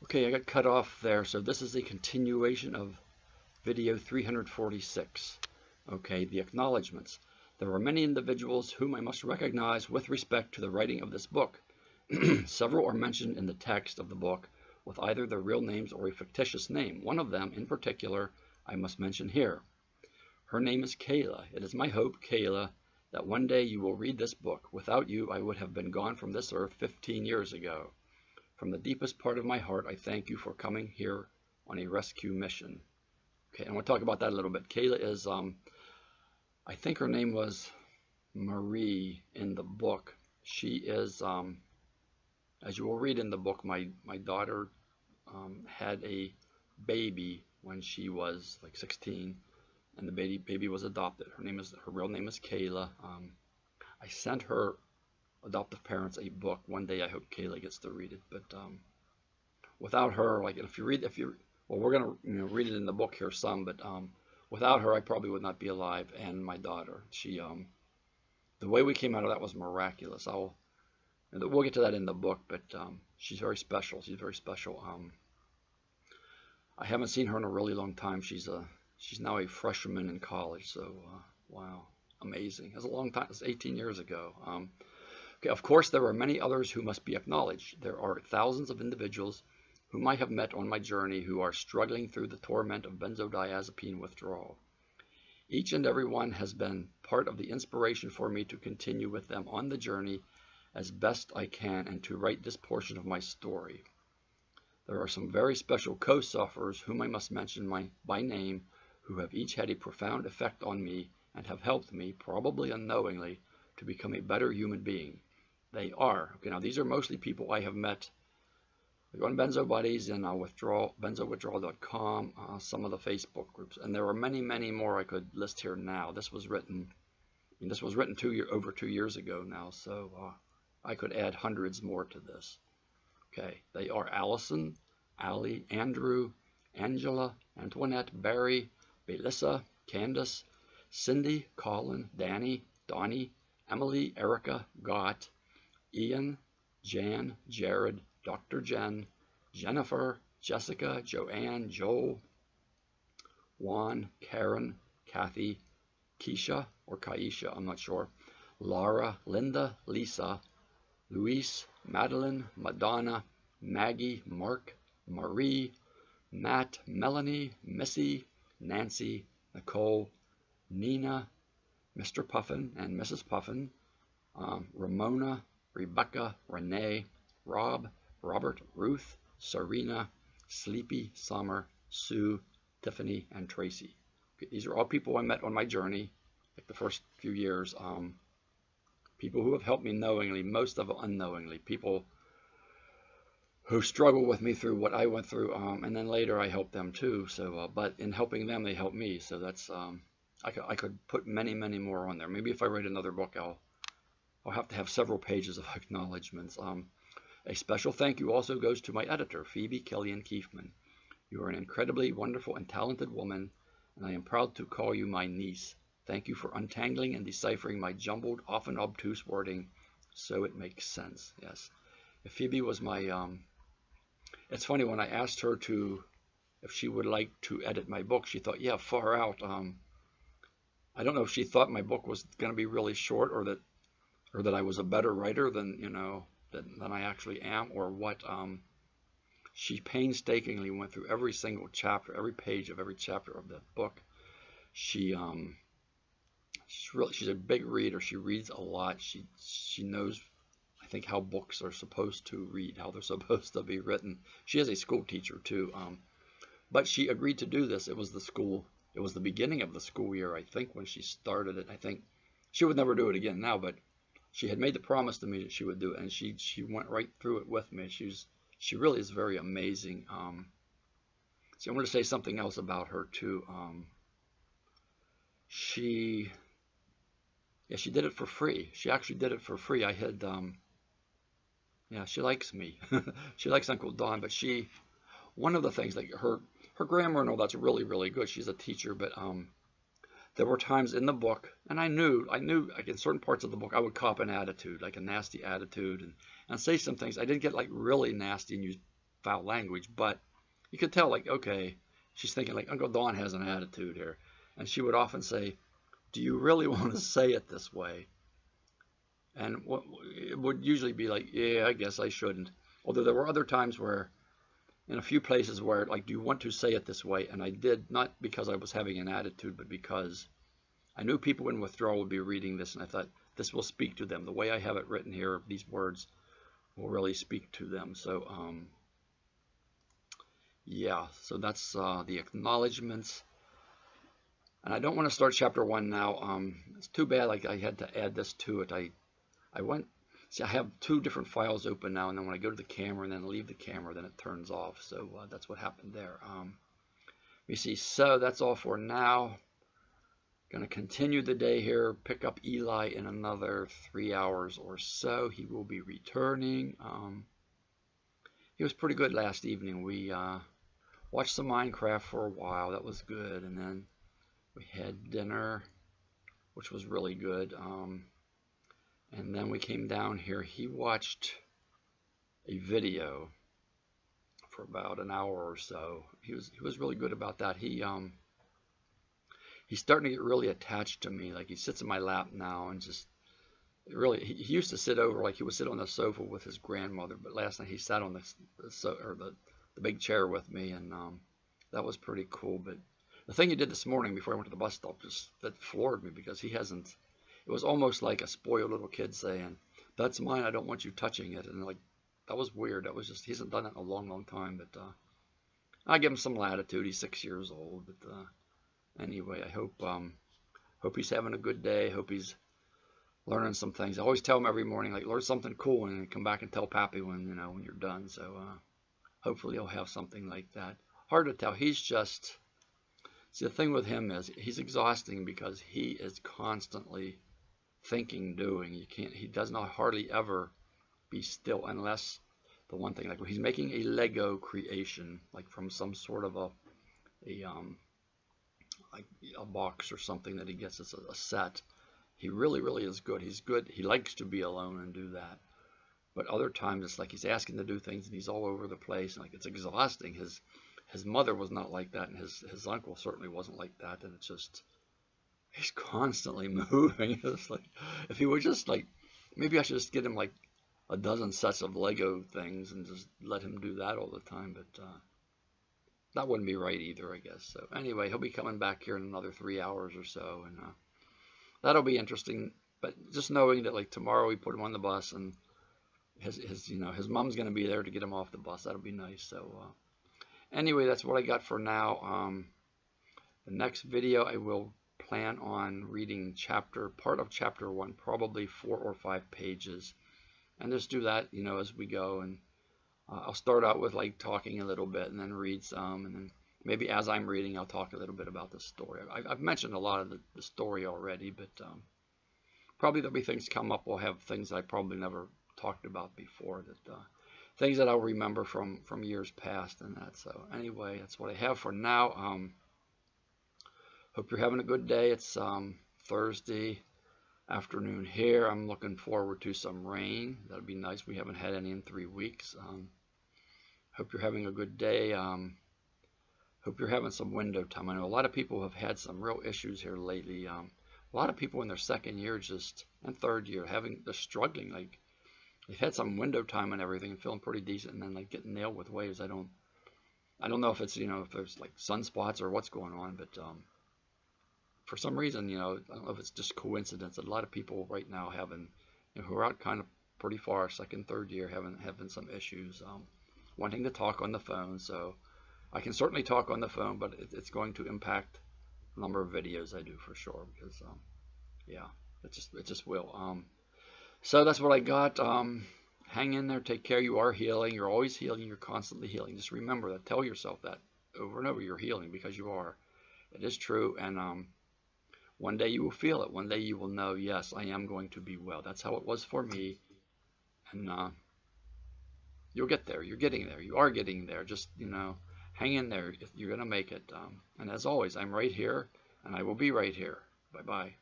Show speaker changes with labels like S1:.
S1: Okay, I got cut off there, so this is a continuation of video 346. Okay, the acknowledgments. There are many individuals whom I must recognize with respect to the writing of this book. Several are mentioned in the text of the book with either their real names or a fictitious name. One of them, in particular, I must mention here. Her name is Kayla. It is my hope, Kayla, that one day you will read this book. Without you, I would have been gone from this earth 15 years ago. From the deepest part of my heart, I thank you for coming here on a rescue mission. Okay, and we'll talk about that a little bit. Kayla is, I think her name was Marie in the book. She is, as you will read in the book, my daughter had a baby when she was like 16, and the baby was adopted. Her real name is Kayla. I sent her adoptive parents a book. One day I hope Kayla gets to read it, but without her, like well, we're gonna read it in the book here some, but without her I probably would not be alive. And my daughter, she the way we came out of that was miraculous. We'll get to that in the book, but she's very special. She's very special. I haven't seen her in a really long time. She's now a freshman in college, so wow, amazing. That's a long time. It's 18 years ago. Okay, of course, there are many others who must be acknowledged. There are thousands of individuals whom I have met on my journey who are struggling through the torment of benzodiazepine withdrawal. Each and every one has been part of the inspiration for me to continue with them on the journey as best I can and to write this portion of my story. There are some very special co-sufferers whom I must mention by name who have each had a profound effect on me and have helped me, probably unknowingly, to become a better human being. They are, okay, now these are mostly people I have met. They go on Benzo Buddies and benzowithdrawal.com, some of the Facebook groups, and there are many, many more I could list here now. This was written, over 2 years ago now, so I could add hundreds more to this. Okay, they are Allison, Allie, Andrew, Angela, Antoinette, Barry, Belissa, Candace, Cindy, Colin, Danny, Donnie, Emily, Erica, Gott, Ian, Jan, Jared, Dr. Jen, Jennifer, Jessica, Joanne, Joel, Juan, Karen, Kathy, Keisha, or Kaisha, I'm not sure, Laura, Linda, Lisa, Luis, Madeline, Madonna, Maggie, Mark, Marie, Matt, Melanie, Missy, Nancy, Nicole, Nina, Mr. Puffin and Mrs. Puffin, Ramona, Rebecca, Renee, Rob, Robert, Ruth, Serena, Sleepy, Summer, Sue, Tiffany, and Tracy. Okay, these are all people I met on my journey, like the first few years. People who have helped me knowingly, most of it unknowingly. People who struggle with me through what I went through, and then later I helped them too. So, but in helping them, they helped me. So that's I could put many, many more on there. Maybe if I write another book, I'll have to have several pages of acknowledgments. A special thank you also goes to my editor, Phoebe Killian Kiefman. You are an incredibly wonderful and talented woman, and I am proud to call you my niece. Thank you for untangling and deciphering my jumbled, often obtuse wording so it makes sense. Yes. If Phoebe was my, it's funny, when I asked her if she would like to edit my book, she thought, yeah, far out. I don't know if she thought my book was going to be really short or that I was a better writer than I actually am, or what. She painstakingly went through every single chapter, every page of every chapter of the book. She's a big reader. She reads a lot. She knows, I think, how books are supposed to read, how they're supposed to be written. She is a school teacher too, but she agreed to do this. It was the beginning of the school year, I think, when she started it. I think she would never do it again now, but she had made the promise to me that she would do it, and she went right through it with me. She really is very amazing. So I want to say something else about her too. She did it for free. She actually did it for free. I had, she likes me. She likes Uncle Don, but one of the things, like her grammar and all that's really, really good. She's a teacher, but there were times in the book, and I knew like in certain parts of the book, I would cop an attitude, like a nasty attitude, and say some things. I didn't get like really nasty and use foul language, but you could tell, like, okay, she's thinking, like, Uncle Don has an attitude here. And she would often say, do you really want to say it this way? And it would usually be like, yeah, I guess I shouldn't. Although there were other times where, in a few places where, like, do you want to say it this way? And I did, not because I was having an attitude, but because I knew people in withdrawal would be reading this, and I thought, this will speak to them. The way I have it written here, these words will really speak to them. So, yeah, so that's the acknowledgments. And I don't want to start chapter 1 now. It's too bad, like, I had to add this to it. I went, see, I have 2 different files open now, and then when I go to the camera and then leave the camera, then it turns off. So that's what happened there. Let me see. So that's all for now. Going to continue the day here, pick up Eli in another 3 hours or so. He will be returning. He was pretty good last evening. We watched some Minecraft for a while. That was good. And then we had dinner, which was really good. And then we came down here. He watched a video for about an hour or so. He was really good about that. He's starting to get really attached to me. Like, he sits in my lap now and just really, he used to sit over, like, he would sit on the sofa with his grandmother, but last night he sat on the big chair with me, and that was pretty cool. But the thing he did this morning before I went to the bus stop that floored me, because he hasn't, it was almost like a spoiled little kid saying, that's mine, I don't want you touching it. And like, that was weird. That was just, he hasn't done it in a long, long time. But I give him some latitude. He's 6 years old. But anyway, I hope he's having a good day. Hope he's learning some things. I always tell him every morning, like, learn something cool and come back and tell Pappy when you're done. So hopefully he'll have something like that. Hard to tell. He's just, see, the thing with him is he's exhausting because he is constantly thinking, doing. He does not hardly ever be still, unless the one thing, like when he's making a Lego creation, like from some sort of like a box or something that he gets as a set. He really, really is good. He's good. He likes to be alone and do that. But other times it's like he's asking to do things and he's all over the place, and like it's exhausting. His mother was not like that, and his uncle certainly wasn't like that. And it's just, he's constantly moving. It's like, if he would just, like, maybe I should just get him like a dozen sets of Lego things and just let him do that all the time. But that wouldn't be right either, I guess. So anyway, he'll be coming back here in another 3 hours or so, and that'll be interesting. But just knowing that, like, tomorrow we put him on the bus and his mom's going to be there to get him off the bus. That'll be nice. So anyway, that's what I got for now. The next video I will plan on reading part of chapter 1, probably 4 or 5 pages, and just do that, as we go. And I'll start out with, like, talking a little bit and then read some, and then maybe as I'm reading I'll talk a little bit about the story. I've mentioned a lot of the story already, but probably there'll be things come up. We'll have things that I probably never talked about before, that things that I'll remember from years past and that. So anyway, that's what I have for now. Hope you're having a good day. It's Thursday afternoon here. I'm looking forward to some rain. That'll be nice. We haven't had any in 3 weeks. Hope you're having a good day. Hope you're having some window time. I know a lot of people have had some real issues here lately. A lot of people in their second year and third year they're struggling. Like, they've had some window time and everything and feeling pretty decent, and then like getting nailed with waves. I don't know if it's, if there's like sunspots or what's going on, but for some reason, I don't know if it's just coincidence that a lot of people right now who are out kind of pretty far, second, third year, having some issues, wanting to talk on the phone. So I can certainly talk on the phone, but it's going to impact the number of videos I do for sure, because yeah, it just will. So that's what I got. Hang in there, take care. You are healing. You're always healing. You're constantly healing. Just remember that. Tell yourself that over and over. You're healing, because you are. It is true. And one day you will feel it. One day you will know, yes, I am going to be well. That's how it was for me. And you'll get there. You're getting there. You are getting there. Just, hang in there. You're going to make it. And as always, I'm right here, and I will be right here. Bye-bye.